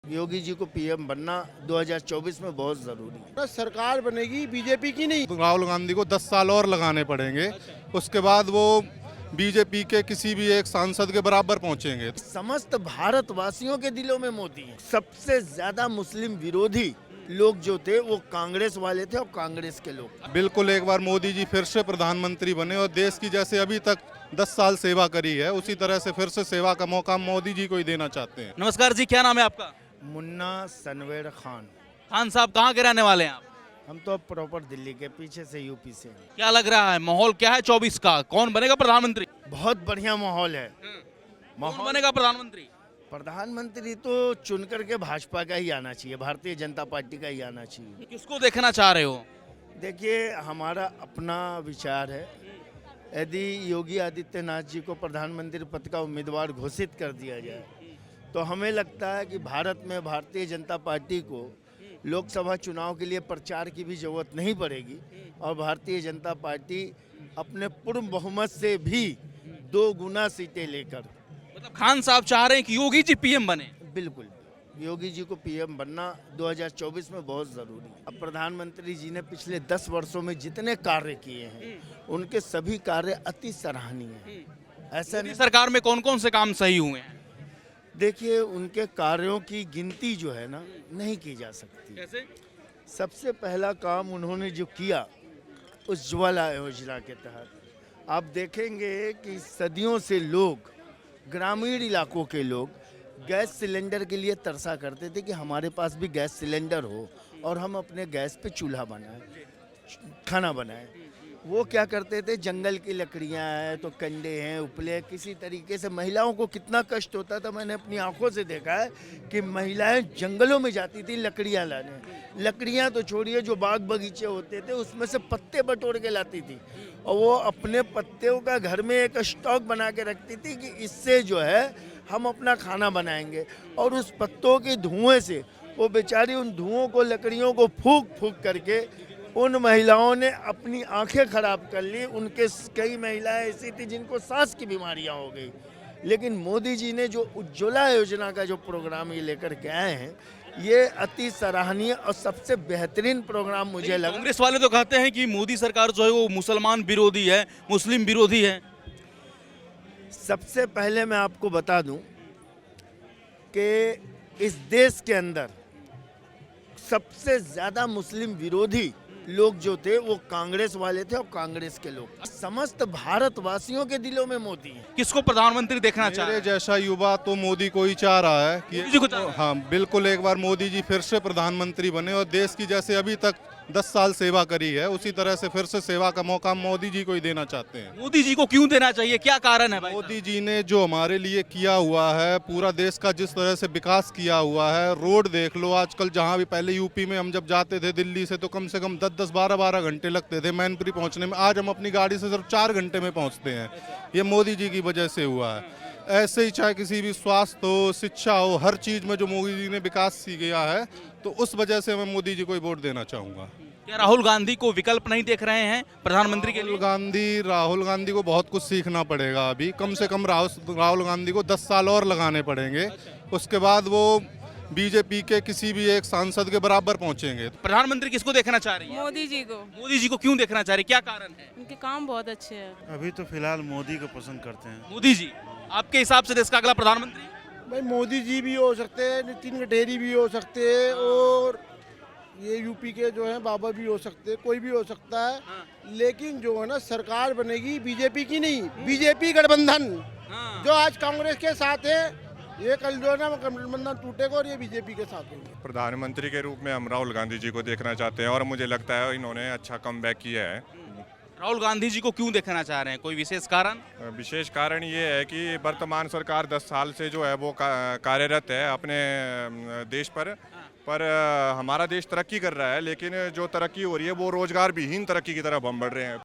योगी जी को पीएम बनना 2024 में बहुत जरूरी है। ना सरकार बनेगी बीजेपी की नहीं। राहुल गांधी को 10 साल और लगाने पड़ेंगे। उसके बाद वो बीजेपी के किसी भी एक सांसद के बराबर पहुंचेंगे। समस्त भारतवासियों के दिलों में मोदी है। सबसे ज्यादा मुस्लिम विरोधी लोग जो थे वो कांग्रेस वाले थे और कांग्रेस के लोग। बिल्कुल एक बार मोदी जी फिर से प्रधानमंत्री बने और देश की जैसे अभी तक 10 साल सेवा करी है उसी तरह से फिर से सेवा का मौका मोदी जी को ही देना चाहते हैं। नमस्कार जी, क्या नाम है आपका? मुन्ना सनवेर खान। खान साहब कहाँ के रहने वाले हैं आप? हम तो अब प्रॉपर दिल्ली के, पीछे से यूपी से हैं। क्या लग रहा है माहौल क्या है 24 का? कौन बनेगा प्रधानमंत्री? बहुत बढ़िया माहौल है। कौन बनेगा प्रधानमंत्री? प्रधानमंत्री तो चुन करके भाजपा का ही आना चाहिए, भारतीय जनता पार्टी का ही आना चाहिए। किसको देखना चाह रहे हो? देखिए, हमारा अपना विचार है, यदि योगी आदित्यनाथ जी को प्रधानमंत्री पद का उम्मीदवार घोषित कर दिया जाए तो हमें लगता है कि भारत में भारतीय जनता पार्टी को लोकसभा चुनाव के लिए प्रचार की भी जरूरत नहीं पड़ेगी और भारतीय जनता पार्टी अपने पूर्ण बहुमत से भी 2 गुना सीटें लेकर। मतलब खान साहब चाह रहे हैं कि योगी जी पीएम बने। बिल्कुल, योगी जी को पीएम बनना 2024 में बहुत ज़रूरी है। अब प्रधानमंत्री जी ने पिछले 10 वर्षों में जितने कार्य किए हैं उनके सभी कार्य अति सराहनीय हैं। ऐसा नहीं, सरकार में कौन कौन से काम सही हुए हैं? देखिए, उनके कार्यों की गिनती जो है ना नहीं की जा सकती। कैसे? सबसे पहला काम उन्होंने जो किया उज्ज्वला योजना के तहत, आप देखेंगे कि सदियों से लोग, ग्रामीण इलाकों के लोग गैस सिलेंडर के लिए तरसा करते थे कि हमारे पास भी गैस सिलेंडर हो और हम अपने गैस पे चूल्हा बनाएं, खाना बनाएं। वो क्या करते थे, जंगल की लकड़ियां हैं तो कंडे हैं, उपले हैं, किसी तरीके से महिलाओं को कितना कष्ट होता था। मैंने अपनी आंखों से देखा है कि महिलाएं जंगलों में जाती थी लकड़ियां लाने। लकड़ियां तो छोड़िए, जो बाग बगीचे होते थे उसमें से पत्ते बटोर के लाती थी और वो अपने पत्तों का घर में एक स्टॉक बना के रखती थी कि इससे जो है हम अपना खाना बनाएंगे। और उस पत्तों के धुएं से वो बेचारी उन धुओं को, लकड़ियों को फूंक फूंक करके उन महिलाओं ने अपनी आंखें खराब कर ली। उनके कई महिलाएं ऐसी थी जिनको सांस की बीमारियां हो गई। लेकिन मोदी जी ने जो उज्ज्वला योजना का जो प्रोग्राम ये लेकर के आए हैं, ये अति सराहनीय और सबसे बेहतरीन प्रोग्राम मुझे लगा। कांग्रेस वाले तो कहते हैं कि मोदी सरकार जो है वो मुसलमान विरोधी है, मुस्लिम विरोधी है। सबसे पहले मैं आपको बता दूं कि इस देश के अंदर सबसे ज्यादा मुस्लिम विरोधी लोग जो थे वो कांग्रेस वाले थे और कांग्रेस के लोग। समस्त भारतवासियों के दिलों में मोदी है। किसको प्रधानमंत्री देखना चाह रहे मेरे हैं? जैसा युवा तो मोदी को ही चाह रहा है मोदी जी को चाह रहा कि है। हाँ बिल्कुल एक बार मोदी जी फिर से प्रधानमंत्री बने और देश की जैसे अभी तक 10 साल सेवा करी है उसी तरह से फिर से सेवा का मौका मोदी जी को ही देना चाहते हैं। मोदी जी को क्यों देना चाहिए, क्या कारण है भाई? मोदी जी ने जो हमारे लिए किया हुआ है, पूरा देश का जिस तरह से विकास किया हुआ है, रोड देख लो आजकल, जहाँ भी पहले यूपी में हम जब जाते थे दिल्ली से तो कम से कम 10-10, 12-12 घंटे लगते थे मैनपुरी पहुँचने में, आज हम अपनी गाड़ी से सिर्फ 4 घंटे में पहुँचते हैं। ये मोदी जी की वजह से हुआ है। ऐसे ही चाहे किसी भी स्वास्थ्य हो, शिक्षा हो, हर चीज़ में जो मोदी जी ने विकास किया है तो उस वजह से मैं मोदी जी को ही वोट देना चाहूँगा। क्या राहुल गांधी को विकल्प नहीं देख रहे हैं प्रधानमंत्री के लिए? राहुल गांधी को बहुत कुछ सीखना पड़ेगा। अभी कम से कम राहुल गांधी को 10 साल और लगाने पड़ेंगे। उसके बाद वो बीजेपी के किसी भी एक सांसद के बराबर पहुंचेंगे। प्रधानमंत्री किसको देखना चाह रही है? मोदी जी को। मोदी जी को क्यों देखना चाह रही है, क्या कारण है? उनके काम बहुत अच्छे हैं। अभी तो फिलहाल मोदी को पसंद करते हैं। मोदी जी आपके हिसाब से देश का अगला प्रधानमंत्री? भाई मोदी जी भी हो सकते हैं, नितिन गडकरी भी हो सकते हैं और ये यूपी के जो हैं बाबा भी हो सकते हैं, कोई भी हो सकता है। लेकिन जो है ना सरकार बनेगी बीजेपी की नहीं, बीजेपी गठबंधन जो आज कांग्रेस के साथ है, ये कल जो है ना गठबंधन टूटेगा और ये बीजेपी के साथ होंगे। प्रधानमंत्री के रूप में हम राहुल गांधी जी को देखना चाहते हैं और मुझे लगता है इन्होंने अच्छा कमबैक किया है। राहुल गांधी जी को क्यों देखना चाह रहे हैं, कोई विशेष कारण? विशेष कारण ये है कि वर्तमान सरकार 10 साल से जो है वो कार्यरत है अपने देश पर हमारा देश तरक्की कर रहा है, लेकिन जो तरक्की हो रही है वो रोजगार विहीन तरक्की की तरफ हम बढ़ रहे हैं।